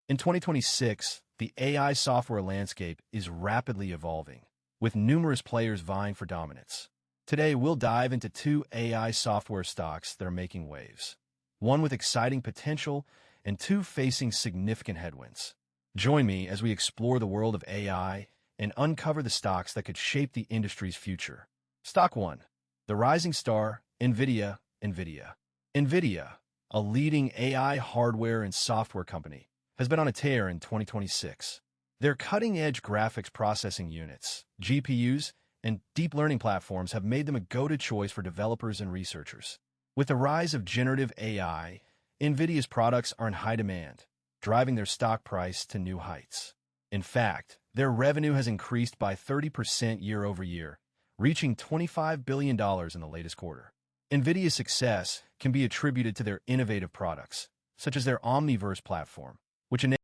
In 2026, the AI software landscape is rapidly evolving, with numerous players vying for dominance. Today, we'll dive into two AI software stocks that are making waves, one with exciting potential and two facing significant headwinds. Join me as we explore the world of AI and uncover the stocks that could shape the industry's future. Stock 1. The rising star, NVIDIA. NVIDIA, a leading AI hardware and software company, has been on a tear in 2026. Their cutting-edge graphics processing units, GPUs, and deep learning platforms have made them a go-to choice for developers and researchers. With the rise of generative AI, NVIDIA's products are in high demand, driving their stock price to new heights. In fact, their revenue has increased by 30% year over year, reaching $25 billion in the latest quarter. NVIDIA's success can be attributed to their innovative products, such as their Omniverse platform, which enables